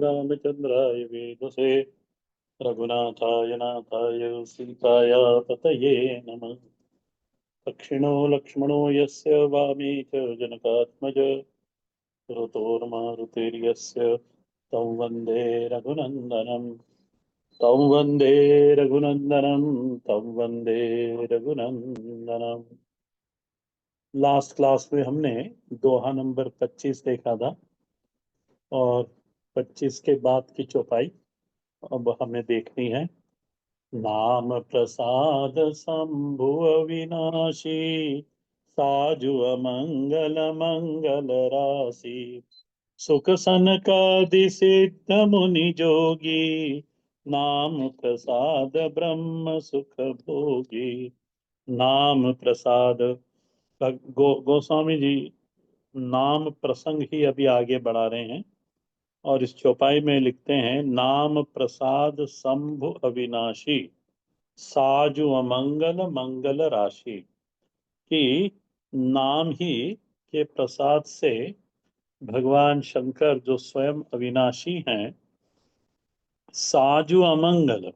रामचंद्राय वेदसे रघुनाथाय नाथाय सीताय पतये नमः। दक्षिणो लक्ष्मणो यस्य वामे च जनकात्मज ऋतोर्मारुतिर्यस्य तं वन्दे रघुनन्दनं तं वन्दे रघुनन्दनं तं वन्दे रघुनन्दनम। लास्ट क्लास में हमने दोहा नंबर 25 देखा था और 25 के बाद की चौपाई अब हमें देखनी है। नाम प्रसाद शंभु अविनाशी साजु अमंगल मंगल राशि सुख सनकादि सिद्ध मुनि जोगी नाम प्रसाद ब्रह्म सुख भोगी। नाम प्रसाद गोस्वामी जी नाम प्रसंग ही अभी आगे बढ़ा रहे हैं और इस चौपाई में लिखते हैं नाम प्रसाद शंभु अविनाशी साजु अमंगल मंगल राशि कि नाम ही के प्रसाद से भगवान शंकर जो स्वयं अविनाशी हैं, साजु अमंगल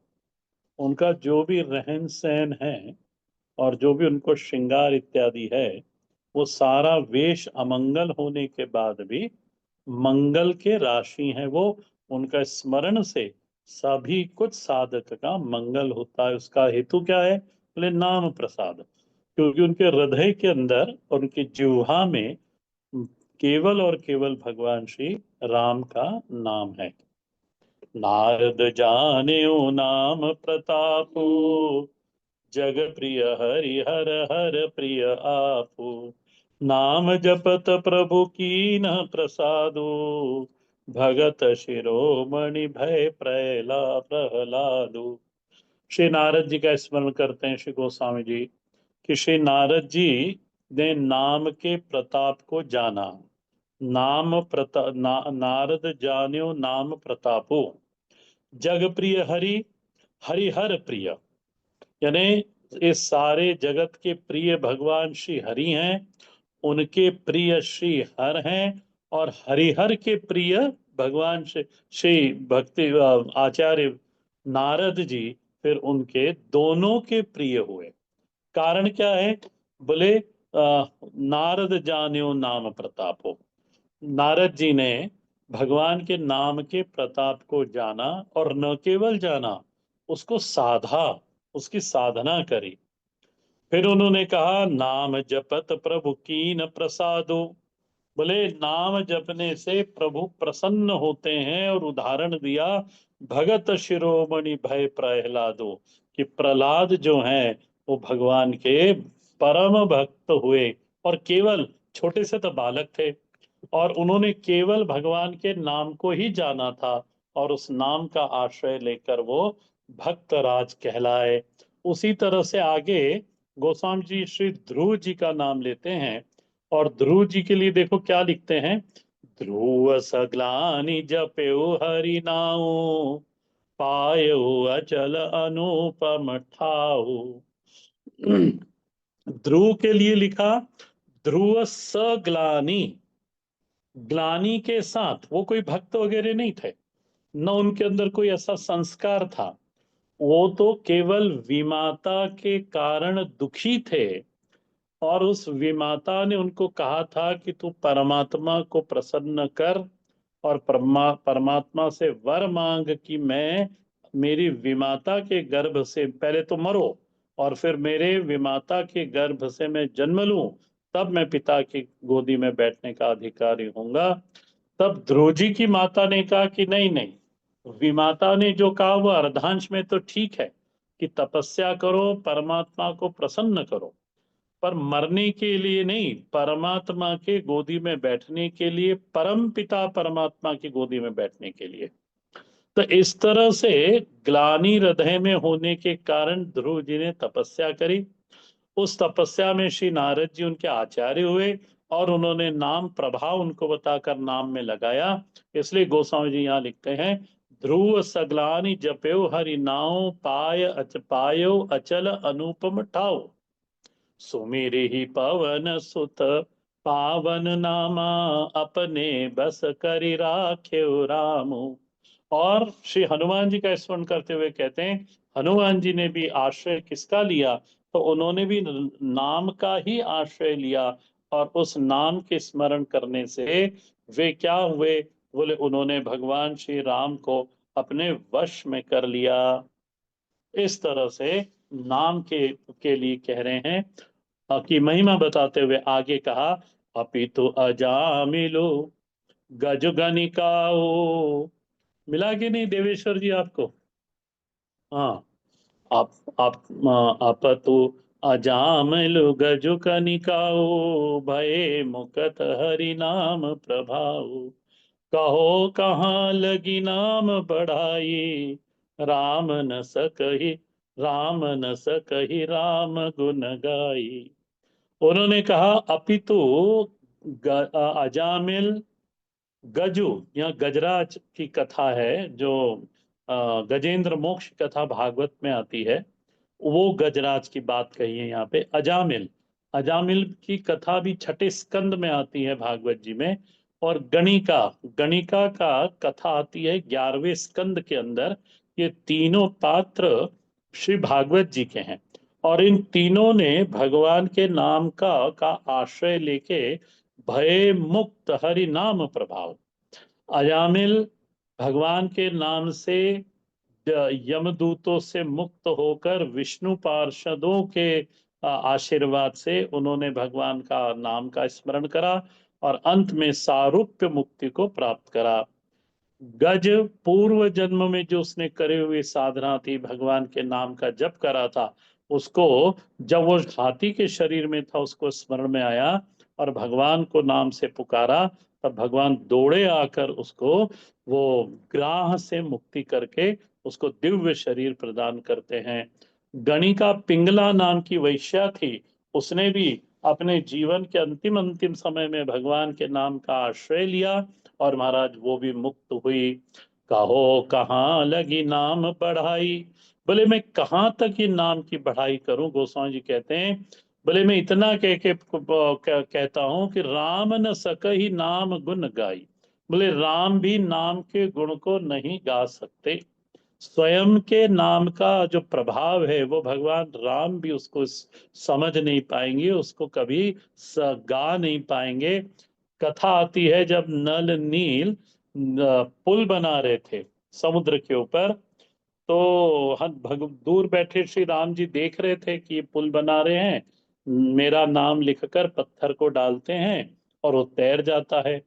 उनका जो भी रहन सहन है और जो भी उनको श्रृंगार इत्यादि है वो सारा वेश अमंगल होने के बाद भी मंगल के राशि हैं। वो उनका स्मरण से सभी कुछ साधक का मंगल होता है। उसका हेतु क्या है? बोले नाम प्रसाद, क्योंकि उनके हृदय के अंदर और उनकी जिह्वा में केवल और केवल भगवान श्री राम का नाम है। नारद जानेऊ नाम प्रतापु जग प्रिय हरि हर हर प्रिय आपु नाम जपत प्रभु कीन प्रसादो भगत शिरोमणि भय प्रहलादु। श्री नारद जी का स्मरण करते हैं श्री गोस्वामी जी कि श्री नारद जी ने नाम के प्रताप को जाना। नारद जान्यो नाम प्रतापो जग प्रिय हरि हरिहर प्रिय, यानी इस सारे जगत के प्रिय भगवान श्री हरि हैं, उनके प्रिय श्री हर हैं और हरिहर के प्रिय भगवान श्री भक्ति आचार्य नारद जी फिर उनके दोनों के प्रिय हुए। कारण क्या है? बोले नारद जान्यो नाम प्रतापो, नारद जी ने भगवान के नाम के प्रताप को जाना और न केवल जाना, उसको साधा, उसकी साधना करी। फिर उन्होंने कहा नाम जपत प्रभु कीन प्रसादो, बोले नाम जपने से प्रभु प्रसन्न होते हैं। और उदाहरण दिया भगत शिरोमणि भय प्रहलादो, कि प्रहलाद जो हैं वो भगवान के परम भक्त हुए और केवल छोटे से तो बालक थे और उन्होंने केवल भगवान के नाम को ही जाना था और उस नाम का आश्रय लेकर वो भक्तराज कहलाए। उसी तरह से आगे गोस्वामी जी श्री ध्रुव जी का नाम लेते हैं और ध्रुव जी के लिए देखो क्या लिखते हैं। ध्रुव सग्लानि जपेउ हरि नाउ पायो अचल अनुपम ठाऊ। ध्रुव के लिए लिखा ध्रुव सग्लानि, ग्लानी के साथ, वो कोई भक्त वगैरह नहीं थे, न उनके अंदर कोई ऐसा संस्कार था, वो तो केवल विमाता के कारण दुखी थे। और उस विमाता ने उनको कहा था कि तू परमात्मा को प्रसन्न कर और परमात्मा से वर मांग कि मैं मेरी विमाता के गर्भ से पहले तो मरो और फिर मेरे विमाता के गर्भ से मैं जन्म लूं, तब मैं पिता की गोदी में बैठने का अधिकारी होऊंगा। तब ध्रुव जी की माता ने कहा कि नहीं नहीं, विमाता ने जो कहा वो अर्धांश में तो ठीक है कि तपस्या करो, परमात्मा को प्रसन्न करो, पर मरने के लिए नहीं, परमात्मा के गोदी में बैठने के लिए, परम पिता परमात्मा की गोदी में बैठने के लिए। तो इस तरह से ग्लानि हृदय में होने के कारण ध्रुव जी ने तपस्या करी। उस तपस्या में श्री नारद जी उनके आचार्य हुए और उन्होंने नाम प्रभाव उनको बताकर नाम में लगाया। इसलिए गोस्वामी जी यहाँ लिखते हैं ध्रुव सगलानि जप्यो हरि नाउ पायो अचल अनुपम ठाव सुमिरि ही पवन सुत पावन नामा अपने बस करि राख्यो रामो। और श्री हनुमान जी का स्मरण करते हुए कहते हैं, हनुमान जी ने भी आश्रय किसका लिया? तो उन्होंने भी नाम का ही आश्रय लिया। और उस नाम के स्मरण करने से वे क्या हुए? बोले उन्होंने भगवान श्री राम को अपने वश में कर लिया। इस तरह से नाम के लिए कह रहे हैं कि महिमा बताते हुए आगे कहा, अपितु अजामिलो गजगनिकाओ। मिला कि नहीं देवेश्वर जी आपको? हाँ। आप तो अजामिल गजु कनिकाओ, भये मुकत हरि नाम प्रभाऊ। कहो कहाँ लगी नाम बढ़ाई, राम न सकहि राम न सकहि राम गुण गाई। उन्होंने कहा अपितु अजामिल गजु, यहाँ गजराज की कथा है जो गजेंद्र मोक्ष कथा भागवत में आती है, वो गजराज की बात कही है यहाँ पे। अजामिल, अजामिल की कथा भी छठे स्कंद में आती है भागवत जी में। और गणिका, गणिका का कथा आती है 11वें स्कंद के अंदर। ये तीनों पात्र श्री भागवत जी के हैं। और इन तीनों ने भगवान के नाम का आश्रय लेके भय मुक्त हरि नाम प्रभाव। अजामिल भगवान के नाम से यमदूतों से मुक्त होकर विष्णु पार्षदों के आशीर्वाद से उन्होंने भगवान का नाम का स्मरण करा और अंत में सारूप्य मुक्ति को प्राप्त करा। गज पूर्व जन्म में जो उसने करे हुए साधना थी, भगवान के नाम का जप करा था, उसको जब वो हाथी के शरीर में था उसको स्मरण में आया और भगवान को नाम से पुकारा, तब भगवान दौड़े आकर उसको वो ग्राह से मुक्ति करके उसको दिव्य शरीर प्रदान करते हैं। गणिका पिंगला नाम की वैश्या थी, उसने भी अपने जीवन के अंतिम अंतिम समय में भगवान के नाम का आश्रय लिया और महाराज वो भी मुक्त हुई। कहो कहाँ लगी नाम बढ़ाई, बोले मैं कहाँ तक ये नाम की बढ़ाई करूं? गोस्वामी जी कहते हैं, बोले मैं इतना कहता हूं कि राम न सकहि नाम गुण गाई। बोले राम भी नाम के गुण को नहीं गा सकते। स्वयं के नाम का जो प्रभाव है वो भगवान राम भी उसको समझ नहीं पाएंगे, उसको कभी गा नहीं पाएंगे। कथा आती है जब नल नील पुल बना रहे थे समुद्र के ऊपर, तो हम दूर बैठे श्री राम जी देख रहे थे कि ये पुल बना रहे हैं, मेरा नाम लिखकर पत्थर को डालते हैं और वो तैर जाता है।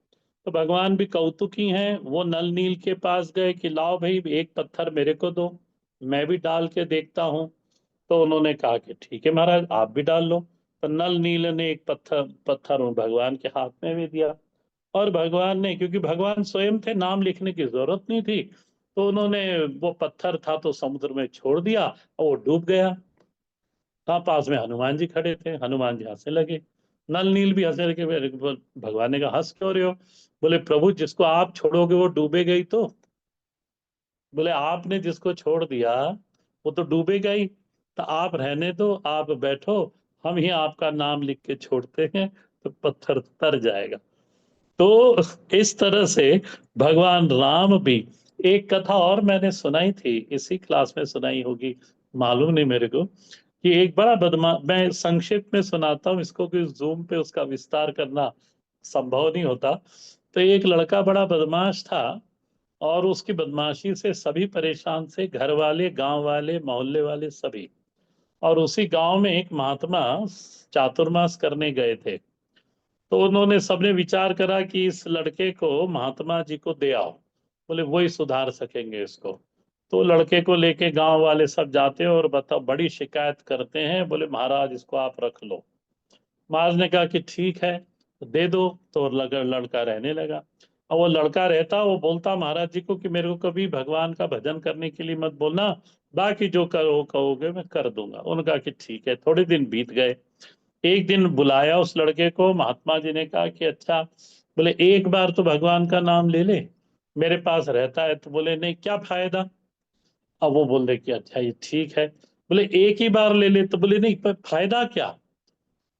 तो भगवान भी कौतुकी हैं, वो नल नील के पास गए कि लाओ भाई एक पत्थर मेरे को दो, मैं भी डाल के देखता हूँ। तो उन्होंने कहा कि ठीक है महाराज आप भी डाल लो। तो नल नील ने एक पत्थर पत्थर भगवान के हाथ में भी दिया। और भगवान ने, क्योंकि भगवान स्वयं थे, नाम लिखने की जरूरत नहीं थी, तो उन्होंने वो पत्थर था तो समुद्र में छोड़ दिया और वो डूब गया। हाँ, पास में हनुमान जी खड़े थे, हनुमान जी हंसने लगे, नल नील भी हंसने लगे। भगवान ने कहा हंस क्यों रहे हो? बोले प्रभु जिसको आप छोड़ोगे वो डूबेगा ही तो। बोले आपने जिसको छोड़ दिया वो तो डूबेगा ही, तो आप रहने दो, आप बैठो, हम ही आपका नाम लिख के छोड़ते हैं तो पत्थर तर जाएगा। तो इस तरह से भगवान राम भी, एक कथा और मैंने सुनाई थी, इसी क्लास में सुनाई होगी, मालूम नहीं मेरे को, कि एक बड़ा बदमाश, मैं संक्षिप्त में सुनाता हूँ इसको कि जूम पे उसका विस्तार करना संभव नहीं होता। तो एक लड़का बड़ा बदमाश था और उसकी बदमाशी से सभी परेशान थे, घर वाले, गांव वाले, मोहल्ले वाले सभी। और उसी गांव में एक महात्मा चातुर्मास करने गए थे। तो उन्होंने, सबने विचार करा कि इस लड़के को महात्मा जी को दे आओ, बोले वही सुधार सकेंगे इसको। तो लड़के को लेके गांव वाले सब जाते हैं और बताओ बड़ी शिकायत करते हैं, बोले महाराज इसको आप रख लो। महाराज ने कहा कि ठीक है दे दो। तो लड़का रहने लगा। और वो लड़का रहता, वो बोलता महाराज जी को कि मेरे को कभी भगवान का भजन करने के लिए मत बोलना, बाकी जो करो कहोगे मैं कर दूंगा। उनका कि ठीक है। थोड़े दिन बीत गए। एक दिन बुलाया उस लड़के को, महात्मा जी ने कहा कि अच्छा, बोले एक बार तो भगवान का नाम ले ले, मेरे पास रहता है। तो बोले नहीं, क्या फायदा? अब वो बोल रहे कि अच्छा ये ठीक है। बोले एक ही बार ले ले। तो बोले नहीं, पर फायदा क्या?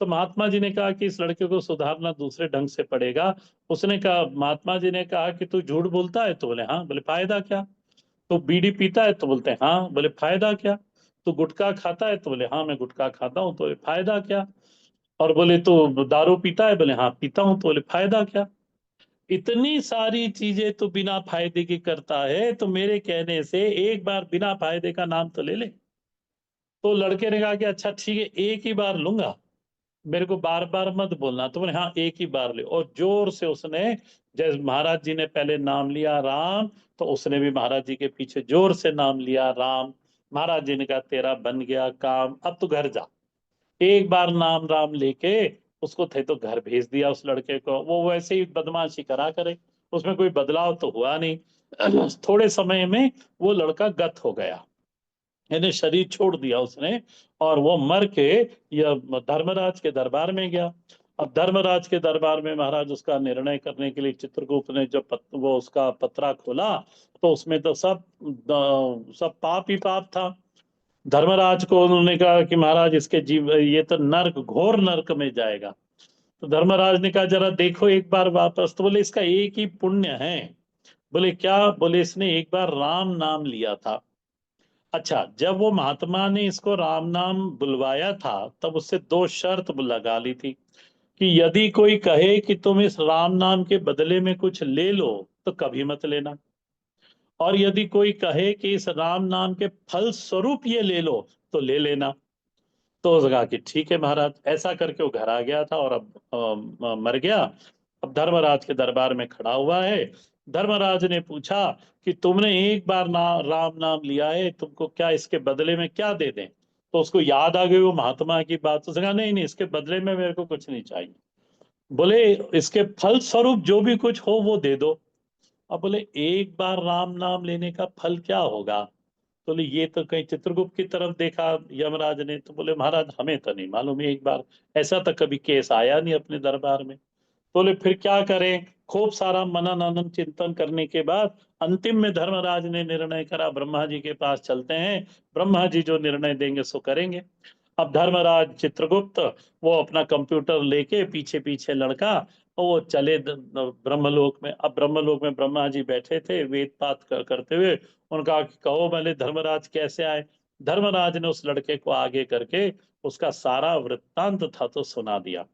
तो महात्मा जी ने कहा कि इस लड़के को सुधारना दूसरे ढंग से पड़ेगा। उसने कहा, महात्मा जी ने कहा कि तू झूठ बोलता है? तो बोले हाँ। बोले फायदा क्या? तो बीड़ी पीता है? तो बोलते हैं हाँ। बोले फायदा क्या? तो गुटखा खाता है? तो बोले हाँ मैं गुटखा खाता हूँ। तो बोले फायदा क्या? और बोले तो दारू पीता है? बोले हाँ पीता हूँ। तो बोले फायदा क्या? इतनी सारी चीजें तो बिना फायदे की करता है, तो मेरे कहने से एक बार बिना फायदे का नाम तो ले ले। तो लड़के ने कहा कि अच्छा ठीक है, एक ही बार लूंगा, मेरे को बार बार मत बोलना। तो बोले हाँ एक ही बार ले। और जोर से उसने, जैसे महाराज जी ने पहले नाम लिया राम, तो उसने भी महाराज जी के पीछे जोर से नाम लिया राम। महाराज जी ने कहा तेरा बन गया काम, अब तू घर जा। एक बार नाम राम लेके उसको थे तो घर भेज दिया उस लड़के को। वो वैसे ही बदमाशी करा करे, उसमें कोई बदलाव तो हुआ नहीं। थोड़े समय में वो लड़का गत हो गया, यानी शरीर छोड़ दिया उसने, और वो मर के यह धर्मराज के दरबार में गया। अब धर्मराज के दरबार में महाराज उसका निर्णय करने के लिए चित्रगुप्त ने जब वो उसका पत्रा खोला, तो उसमें तो सब पाप ही पाप था। धर्मराज को उन्होंने कहा कि महाराज इसके जीव ये तो नर्क, घोर नर्क में जाएगा। तो धर्मराज ने कहा जरा देखो एक बार वापस। तो बोले इसका एक ही पुण्य है। बोले क्या? बोले इसने एक बार राम नाम लिया था। अच्छा, जब वो महात्मा ने इसको राम नाम बुलवाया था, तब उससे दो शर्त लगा ली थी कि यदि कोई कहे कि तुम इस राम नाम के बदले में कुछ ले लो, तो कभी मत लेना। और यदि कोई कहे कि इस राम नाम के फल स्वरूप ये ले लो, तो ले लेना। तो उसने कहा कि ठीक है महाराज। ऐसा करके वो घर आ गया था, और अब मर गया। अब धर्मराज के दरबार में खड़ा हुआ है। धर्मराज ने पूछा कि तुमने एक बार राम नाम लिया है, तुमको क्या इसके बदले में क्या दे दें? तो उसको याद आ गई वो महात्मा की बात। तो उसने कहा नहीं नहीं, इसके बदले में मेरे को कुछ नहीं चाहिए। बोले इसके फल स्वरूप जो भी कुछ हो वो दे दो। अब बोले एक बार राम नाम लेने का फल क्या होगा? तो बोले ये तो कहीं चित्रगुप्त की तरफ देखा यमराज ने। तो बोले महाराज हमें तो नहीं मालूम, एक बार ऐसा तो कभी केस आया नहीं अपने दरबार में। बोले फिर क्या करें? खूब सारा मनन अनन चिंतन करने के बाद अंतिम में धर्मराज ने निर्णय करा, ब्रह्मा जी के पास चलते हैं, ब्रह्मा जी जो निर्णय देंगे सो करेंगे। अब धर्मराज चित्रगुप्त वो अपना कंप्यूटर लेके पीछे पीछे लड़का, और वो चले ब्रह्मलोक में। अब ब्रह्मलोक में ब्रह्मा जी बैठे थे वेद पाठ करते हुए। उनका कहो भले धर्मराज कैसे आए? धर्मराज ने उस लड़के को आगे करके उसका सारा वृत्तांत था तो सुना दिया।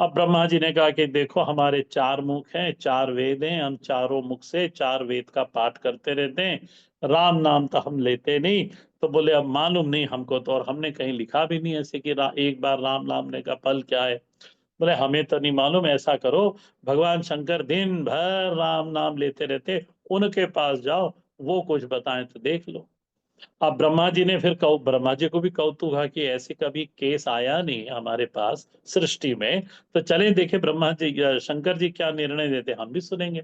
अब ब्रह्मा जी ने कहा कि देखो हमारे चार मुख हैं, चार वेद हैं, हम चारों मुख से चार वेद का पाठ करते रहते हैं, राम नाम तो हम लेते नहीं। तो बोले अब मालूम नहीं हमको तो, और हमने कहीं लिखा भी नहीं ऐसे कि एक बार राम नाम लेने का फल क्या है। बोले हमें तो नहीं मालूम। ऐसा करो, भगवान शंकर दिन भर राम नाम लेते रहते, उनके पास जाओ, वो कुछ बताएं तो देख लो। अब ब्रह्मा जी ने फिर कहो, ब्रह्मा जी को भी कौतूक हुआ कि ऐसे कभी केस आया नहीं हमारे पास सृष्टि में, तो चलें देखे ब्रह्मा जी शंकर जी क्या निर्णय देते, हम भी सुनेंगे।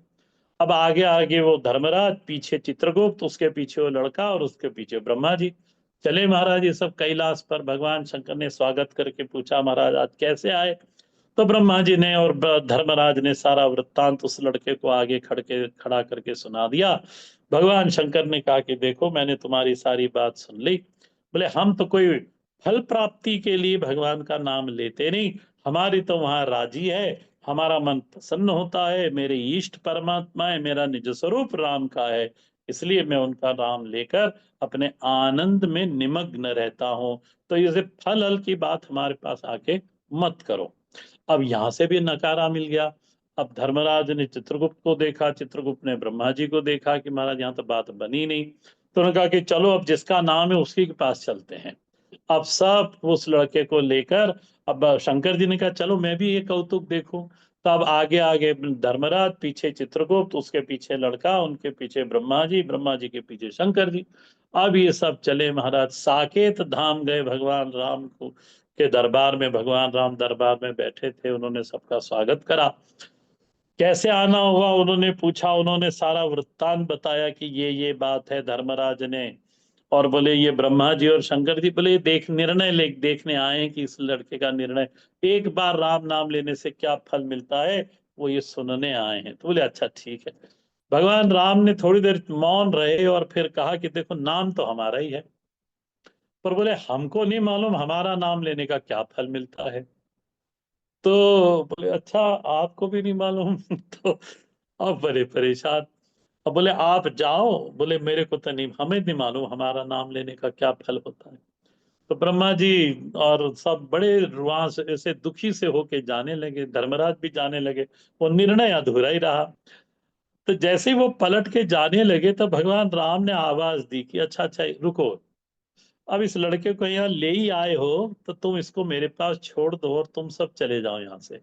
अब आगे आगे वो धर्मराज, पीछे चित्रगुप्त, उसके पीछे वो लड़का, और उसके पीछे ब्रह्मा जी चले। महाराज ये सब कैलाश पर भगवान शंकर ने स्वागत करके पूछा महाराज आज कैसे आए? तो ब्रह्मा जी ने और धर्मराज ने सारा वृत्तांत उस लड़के को आगे खड़ा करके सुना दिया। भगवान शंकर ने कहा कि देखो मैंने तुम्हारी सारी बात सुन ली। बोले हम तो कोई फल प्राप्ति के लिए भगवान का नाम लेते नहीं, हमारी तो वहां राजी है, हमारा मन प्रसन्न होता है, मेरे इष्ट परमात्मा है, मेरा निज स्वरूप राम का है, इसलिए मैं उनका नाम लेकर अपने आनंद में निमग्न रहता हूं। तो ये फल हल की बात हमारे पास आके मत करो। अब यहां से भी नकारा मिल गया। अब धर्मराज ने चित्रगुप्त को देखा, चित्रगुप्त ने ब्रह्मा जी को देखा कि महाराज यहाँ तो बात बनी नहीं। तो उन्होंने कहा कि चलो अब जिसका नाम है उसी के पास चलते हैं। अब सब उस लड़के को लेकर, अब शंकर जी ने कहा चलो मैं भी ये कौतुक देखूं। तो अब आगे आगे धर्मराज, पीछे चित्रगुप्त, उसके पीछे लड़का, उनके पीछे ब्रह्मा जी, ब्रह्मा जी के पीछे शंकर जी। अब ये सब चले महाराज, साकेत धाम गए भगवान राम को के दरबार में। भगवान राम दरबार में बैठे थे, उन्होंने सबका स्वागत करा। कैसे आना हुआ उन्होंने पूछा, उन्होंने सारा वृत्तांत बताया कि ये बात है धर्मराज ने। और बोले ये ब्रह्मा जी और शंकर जी बोले देख निर्णय ले देखने आए हैं कि इस लड़के का निर्णय, एक बार राम नाम लेने से क्या फल मिलता है, वो ये सुनने आए हैं। तो बोले अच्छा ठीक है। भगवान राम ने थोड़ी देर मौन रहे और फिर कहा कि देखो नाम तो हमारा ही है, पर बोले हमको नहीं मालूम हमारा नाम लेने का क्या फल मिलता है। तो बोले अच्छा आपको भी नहीं मालूम? तो अब बड़े परेशान। अब बोले आप जाओ, बोले मेरे को तो नहीं, हमें नहीं मालूम हमारा नाम लेने का क्या फल होता है। तो ब्रह्मा जी और सब बड़े रुआंस ऐसे दुखी से होके जाने लगे, धर्मराज भी जाने लगे, वो निर्णय अधूरा ही रहा। तो जैसे ही वो पलट के जाने लगे तो भगवान राम ने आवाज दी कि अच्छा अच्छा रुको, अब इस लड़के को यहाँ ले ही आए हो तो तुम इसको मेरे पास छोड़ दो और तुम सब चले जाओ यहाँ से।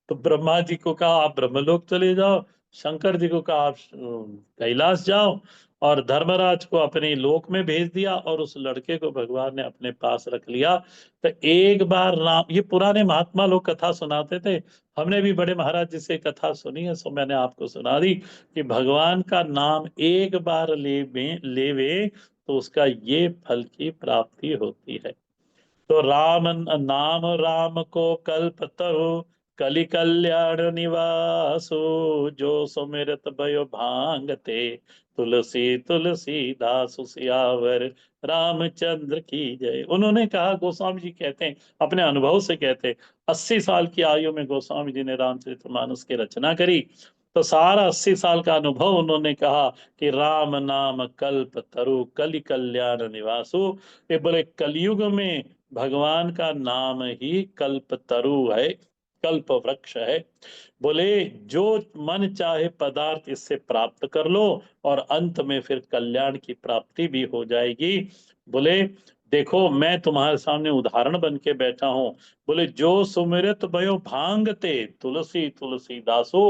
तो ब्रह्मा जी को कहा आप ब्रह्मलोक चले जाओ, शंकर जी को कहा आप कैलाश जाओ, और धर्मराज को अपने लोक में भेज दिया, और उस लड़के को भगवान ने अपने पास रख लिया। तो एक बार राम, ये पुराने महात्मा लोग कथा सुनाते थे, हमने भी बड़े महाराज जी से कथा सुनी है, सो मैंने आपको सुना दी कि भगवान का नाम एक बार लेवे तो उसका ये फल की प्राप्ति होती है। तो राम नाम राम को कल्पतरु, कलि कल्याण निवासु, जो सुमिरत भयो भांगते, तुलसी तुलसी दासु सियावर रामचंद्र की जय। उन्होंने कहा, गोस्वामी जी कहते हैं, अपने अनुभव से कहते हैं, 80 साल की आयु में गोस्वामी जी ने रामचरितमानस की रचना करी। तो सारा 80 साल का अनुभव उन्होंने कहा कि राम नाम कल्प तरु, कलि कल्याण निवासु। ये बोले कलयुग में भगवान का नाम ही कल्प तरु है, कल्प वृक्ष है। बोले जो मन चाहे पदार्थ इससे प्राप्त कर लो, और अंत में फिर कल्याण की प्राप्ति भी हो जाएगी। बोले देखो मैं तुम्हारे सामने उदाहरण बन के बैठा हूं। बोले जो सुमिरत भयो भांगते, तुलसी तुलसी दासो।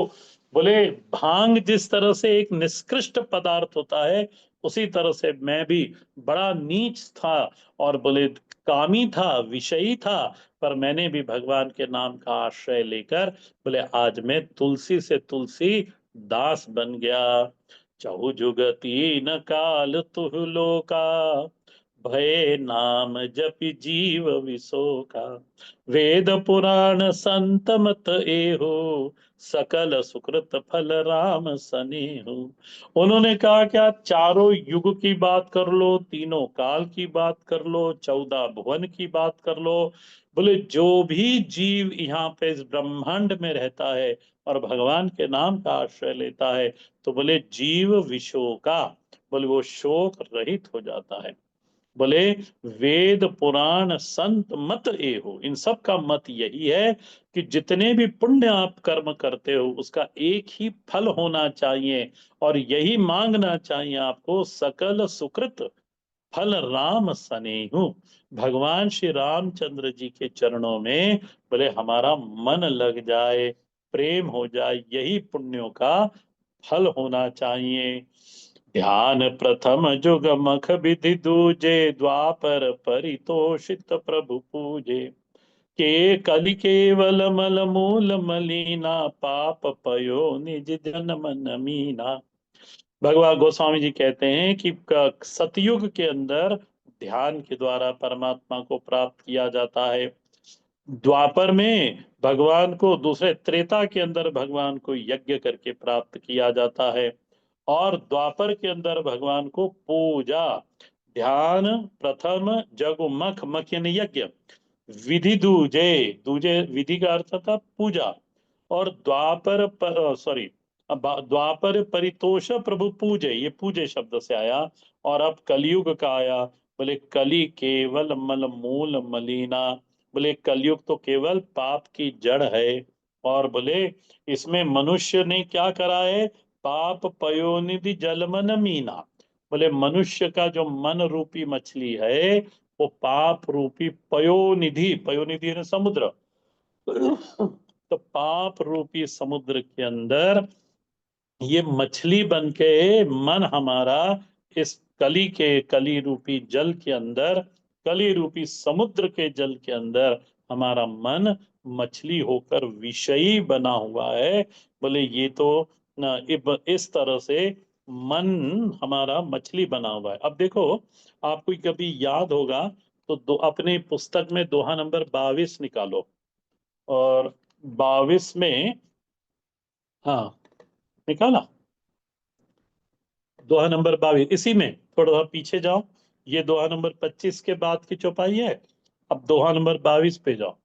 बोले भांग जिस तरह से एक निष्कृष्ट पदार्थ होता है, उसी तरह से मैं भी बड़ा नीच था, और बोले कामी था, विषयी था, पर मैंने भी भगवान के नाम का आश्रय लेकर बोले आज मैं तुलसी से तुलसी दास बन गया। चहु जुगति न काल तुहु लोका, भय नाम जपि जीव विशोका। वेद पुराण संत मत एहो, सकल सुकृत फल राम सनेहु। उन्होंने कहा कि आप चारों युग की बात कर लो, तीनों काल की बात कर लो, 14 भुवन की बात कर लो। बोले जो भी जीव यहाँ पे इस ब्रह्मांड में रहता है और भगवान के नाम का आश्रय लेता है, तो बोले जीव विशोका, बोले वो शोक रहित हो जाता है। बोले वेद पुराण संत मत एहो, इन सब का मत यही है कि जितने भी पुण्य आप कर्म करते हो उसका एक ही फल होना चाहिए, और यही मांगना चाहिए आपको, सकल सुकृत फल राम सनेहु। भगवान श्री रामचंद्र जी के चरणों में बोले हमारा मन लग जाए, प्रेम हो जाए, यही पुण्यों का फल होना चाहिए। ध्यान प्रथम जुग मख विधि दूजे, द्वापर परितोषित प्रभु पूजे। के कलि केवल मल मूल मलीना, पाप पयो निज जन मन मीना। भगवान गोस्वामी जी कहते हैं कि सतयुग के अंदर ध्यान के द्वारा परमात्मा को प्राप्त किया जाता है। द्वापर में भगवान को, दूसरे त्रेता के अंदर भगवान को यज्ञ करके प्राप्त किया जाता है, और द्वापर के अंदर भगवान को पूजा, ध्यान प्रथम जगु मख, मख यानी यज्ञ, विधि दूजे, दूजे विधि का अर्थ था पूजा, और द्वापर सॉरी द्वापर परितोष प्रभु पूजे, ये पूजे शब्द से आया। और अब कलयुग का आया, बोले कली केवल मल मूल मलीना। बोले कलयुग तो केवल पाप की जड़ है, और बोले इसमें मनुष्य ने क्या करा है, पाप पयोनिधि जलमन मीना। बोले मनुष्य का जो मन रूपी मछली है, वो पाप रूपी पयोनिधि, पयोनिधि यानी समुद्र, तो पाप रूपी समुद्र के अंदर ये मछली बन के मन हमारा इस कली के, कली रूपी जल के अंदर, कली रूपी समुद्र के जल के अंदर हमारा मन मछली होकर विषयी बना हुआ है। बोले ये तो इस तरह से मन हमारा मछली बना हुआ है। अब देखो, आपको कभी याद होगा तो अपने पुस्तक में दोहा नंबर 22 निकालो, और 22 में, हाँ निकाला, दोहा नंबर 22 इसी में, थोड़ा सा पीछे जाओ, ये दोहा नंबर 25 के बाद की चौपाई है। अब दोहा नंबर 22 पे जाओ,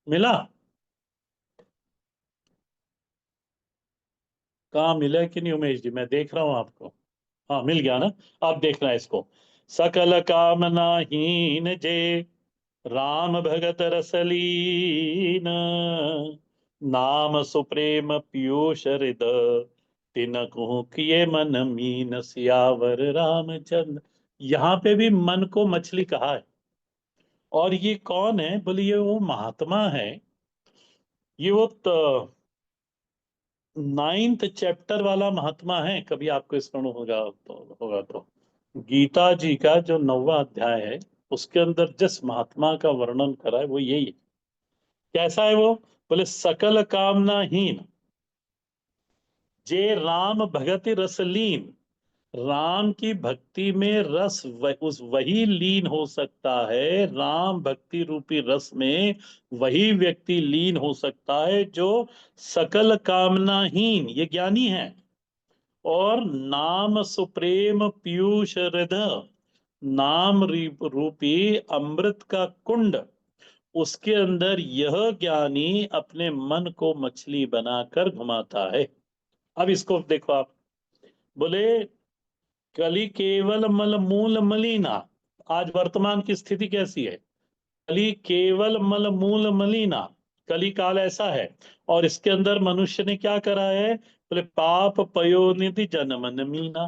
मिला? कहाँ मिला कि नहीं उमेश जी? मैं देख रहा हूँ आपको। हाँ मिल गया ना। आप देखना है इसको। सकल कामना हीन जे राम भगत रसलीन, नाम सुप्रेम पीयूष हृदय, तिनकु किए मन मीन सियावर रामचंद्र। यहाँ पे भी मन को मछली कहा है। और ये कौन है? बोले ये वो महात्मा है। ये वो 9th चैप्टर वाला महात्मा है। कभी आपको स्मरण होगा तो गीता जी का जो 9वां अध्याय है, उसके अंदर जिस महात्मा का वर्णन करा है वो यही है। कैसा है वो? बोले सकल कामनाहीन जे राम भगति रसलीन। राम की भक्ति में उस वही लीन हो सकता है। राम भक्ति रूपी रस में वही व्यक्ति लीन हो सकता है जो सकल कामनाहीन, ये ज्ञानी है। और नाम सुप्रेम पीयूष हृदय, नाम रूपी अमृत का कुंड, उसके अंदर यह ज्ञानी अपने मन को मछली बनाकर घुमाता है। अब इसको देखो आप। बोले कली केवल मल मूल मलिना। आज वर्तमान की स्थिति कैसी है? कली केवल मल मूल मलिना। कली काल ऐसा है। और इसके अंदर मनुष्य ने क्या करा है? बोले पाप पयोनिधि जनमन मीना।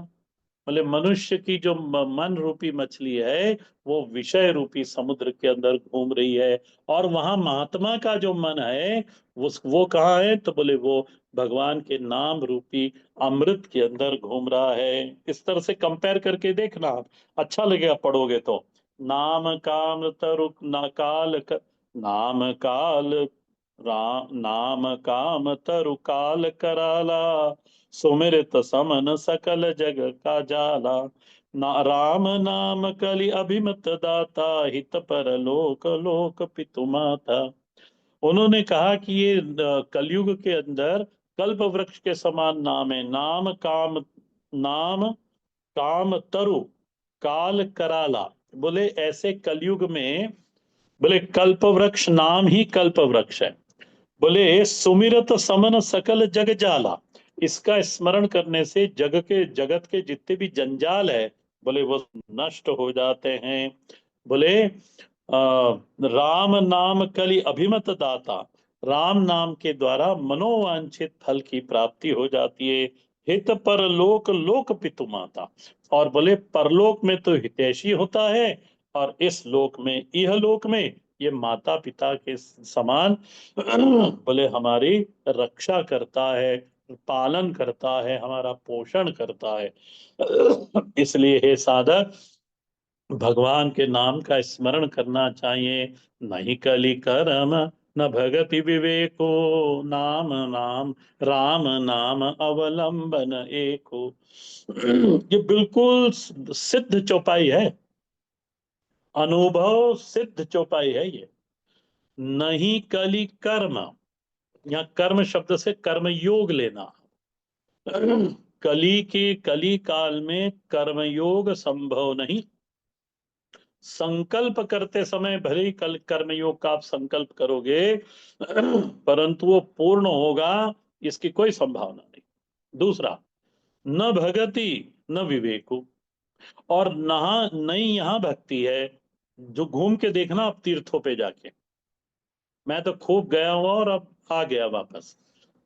बोले मनुष्य की जो मन रूपी मछली है, वो विषय रूपी समुद्र के अंदर घूम रही है। और वहां महात्मा का जो मन है, वो कहाँ है? तो बोले वो भगवान के नाम रूपी अमृत के अंदर घूम रहा है। इस तरह से कंपेयर करके देखना आप, अच्छा लगेगा पढ़ोगे तो। नाम काम तरु ना काल नाम काल नाम काम तरु काल कराला, सुमिरत समन सकल जग का जाला। राम नाम कलि अभिमत दाता, हित पर लोक लोक पितु माता। उन्होंने कहा कि ये कलयुग के अंदर कल्प वृक्ष के समान नाम है। नाम काम तरु काल कराला। बोले ऐसे कलयुग में, बोले कल्प वृक्ष नाम ही कल्प वृक्ष है। बोले सुमिरत समन सकल जग जाला। इसका स्मरण करने से जगत के जितने भी जंजाल है, बोले वो नष्ट हो जाते हैं। बोले राम नाम कलि अभिमत दाता। राम नाम के द्वारा मनोवांछित फल की प्राप्ति हो जाती है। हित परलोक लोक पितु माता। और बोले परलोक में तो हितैषी होता है, और इस लोक में, यह लोक में, ये माता पिता के समान बोले हमारी रक्षा करता है, पालन करता है, हमारा पोषण करता है। इसलिए हे साधक, भगवान के नाम का स्मरण करना चाहिए। नहीं कली करम न भगति विवेको, नाम नाम राम नाम अवलंबन एको। ये बिल्कुल सिद्ध चौपाई है, अनुभव सिद्ध चौपाई है ये। नहीं कली कर्म, यहाँ कर्म शब्द से कर्म योग लेना। कली काल में कर्मयोग संभव नहीं। संकल्प करते समय भले ही कल कर्मयोग का आप संकल्प करोगे, परंतु वो पूर्ण होगा, इसकी कोई संभावना नहीं। दूसरा, न भगति न विवेको। और नहीं यहाँ भक्ति है। जो घूम के देखना आप तीर्थों पे जाके, मैं तो खूब गया हुआ और अब आ गया वापस।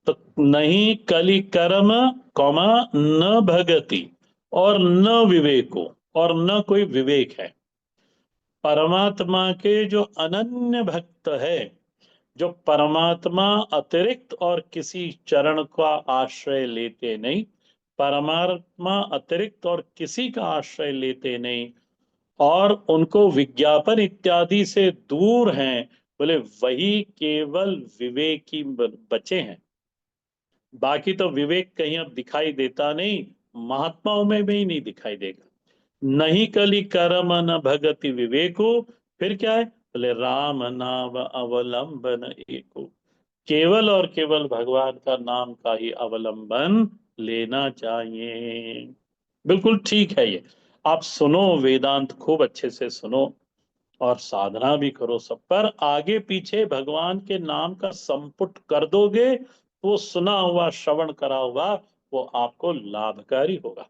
तो नहीं कली कर्म कौमा न भगति और न विवेको, और न कोई विवेक है। परमात्मा के जो अनन्य भक्त है, जो परमात्मा अतिरिक्त और किसी चरण का आश्रय लेते नहीं, परमात्मा अतिरिक्त और किसी का आश्रय लेते नहीं, और उनको विज्ञापन इत्यादि से दूर हैं, बोले वही केवल विवेकी बचे हैं। बाकी तो विवेक कहीं अब दिखाई देता नहीं, महात्माओं में भी नहीं दिखाई देगा। नहीं कली कर्म न भगति विवेको। फिर क्या है? बोले राम नाम अवलंबन एको। केवल और केवल भगवान का नाम का ही अवलंबन लेना चाहिए। बिल्कुल ठीक है ये। आप सुनो, वेदांत खूब अच्छे से सुनो, और साधना भी करो सब पर। आगे पीछे भगवान के नाम का संपुट कर दोगे, तो सुना हुआ, श्रवण करा हुआ वो आपको लाभकारी होगा।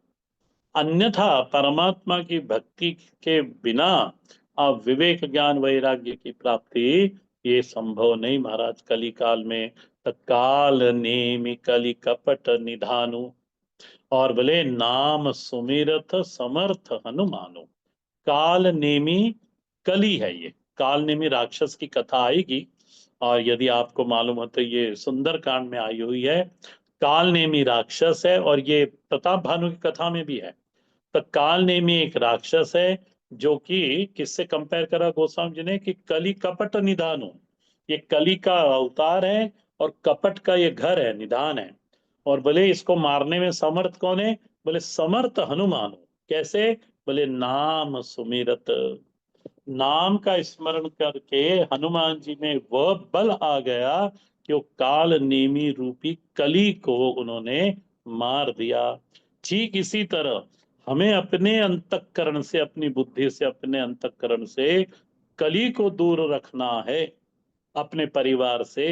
अन्यथा परमात्मा की भक्ति के बिना आप विवेक ज्ञान वैराग्य की प्राप्ति ये संभव नहीं महाराज। कली काल में तो काल नेमि कली कपट निधानु, और बोले नाम सुमिरत समर्थ हनुमानु। काल नेमी कली है ये, काल नेमी राक्षस की कथा आएगी, और यदि आपको मालूम हो तो ये सुंदर कांड में आई हुई है। काल नेमी राक्षस है, और ये प्रताप भानु की कथा में भी है। तो काल नेमी एक राक्षस है, जो कि किससे कंपेयर करा गोस्वामी जी ने कि कली कपट निधानु, ये कली का अवतार है और कपट का ये घर है, निधान है। और बोले इसको मारने में समर्थ कौन है? बोले समर्थ हनुमान। कैसे? बोले नाम सुमिरत, नाम का स्मरण करके हनुमान जी में वह बल आ गया कि वो काल नेमी रूपी कली को उन्होंने मार दिया। ठीक इसी तरह हमें अपने अंतःकरण से, अपनी बुद्धि से, अपने अंतःकरण से कली को दूर रखना है। अपने परिवार से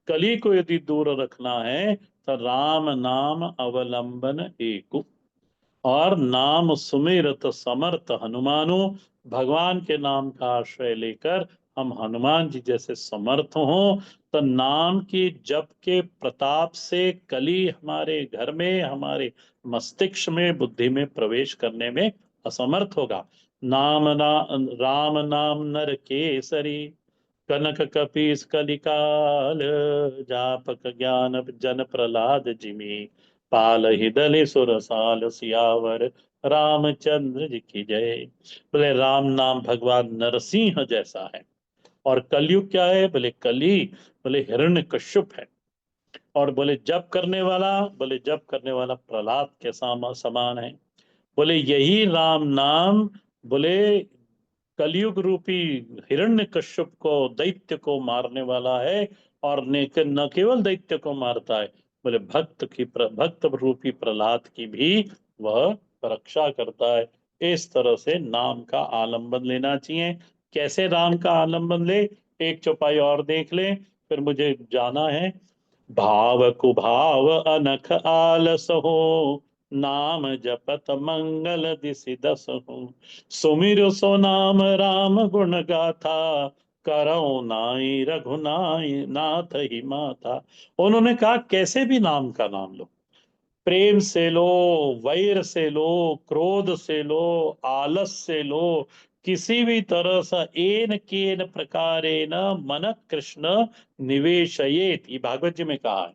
कली को यदि दूर रखना है तो राम नाम अवलंबन एक, और नाम सुमिरत समर्थ हनुमानु। भगवान के नाम का आश्रय लेकर हम हनुमान जी जैसे समर्थ हों, तो नाम की जप के प्रताप से कली हमारे घर में, हमारे मस्तिष्क में, बुद्धि में प्रवेश करने में असमर्थ होगा। राम नाम नर केसरी, कनक कपीस कलिकाल, जापक ज्ञान जन प्रहलाद जिमी, पाल ही दले सुरसाल, सियावर रामचंद्र जी की जय। बोले राम नाम भगवान नरसिंह जैसा है, और कलयुग क्या है? बोले कली, बोले हिरण्यकश्यप है। और बोले जप करने वाला, बोले जप करने वाला प्रहलाद के समान है। बोले यही राम नाम, बोले कलयुग रूपी हिरण्यकश्यप को, दैत्य को मारने वाला है। और न केवल दैत्य को मारता है, बोले भक्त रूपी प्रहलाद की भी वह रक्षा करता है। इस तरह से नाम का आलंबन लेना चाहिए। कैसे राम का आलंबन ले? एक चौपाई और देख ले, फिर मुझे जाना है। भाव कुभाव अनख आलस हो, नाम जपत मंगल दिसि दस हो, सुमिर सो नाम राम गुण गाथा, करौ नाई रघुनाई नाथ ही माथा। उन्होंने कहा कैसे भी नाम का नाम लो, प्रेम से लो, वैर से लो, क्रोध से लो, आलस से लो, किसी भी तरह से एन केन प्रकारेण मन कृष्ण निवेशयेत, ये भागवत जी में कहा है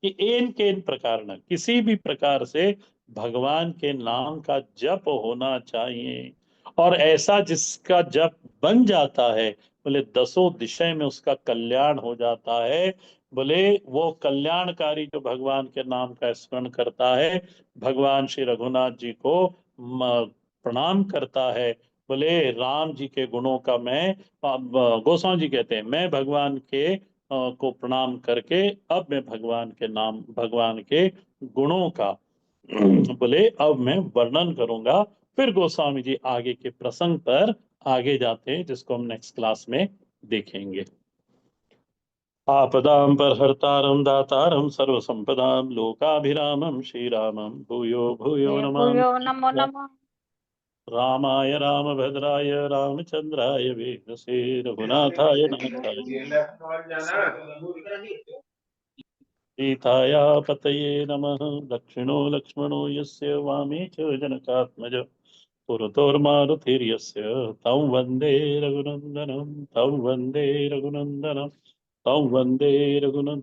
कि एन केन प्रकार न, किसी भी प्रकार से भगवान के नाम का जप होना चाहिए। और ऐसा जिसका जप बन जाता है, बोले दसों दिशाएं में उसका कल्याण हो जाता है। बोले वो कल्याणकारी जो भगवान के नाम का स्मरण करता है, भगवान श्री रघुनाथ जी को प्रणाम करता है। बोले राम जी के गुणों का मैं, गोस्वामी जी कहते हैं, मैं भगवान के को प्रणाम करके अब मैं भगवान के नाम, भगवान के गुणों का बोले अब मैं वर्णन करूंगा। फिर गोस्वामी जी आगे के प्रसंग पर आगे जाते हैं, जिसको हम नेक्स्ट क्लास में देखेंगे। आपदां परहर्तारं दातारं सर्वसंपदां, लोकाभिरामं श्रीरामं भूयो भूयो भूयो नमो नमामि। नमः। रामाय रामभद्राय रामचंद्राय वेदसे, रघुनाथाय नाथाय सीताया पतये नमः। दक्षिणो लक्ष्मणो यस्य, वामे च जनकात्मज, पुरतोर्मारुतिर्यस्य, तं वन्दे रघुनन्दनं, तं वन्दे रघुनन्दनं, तं वन्दे रघुनन्दनं।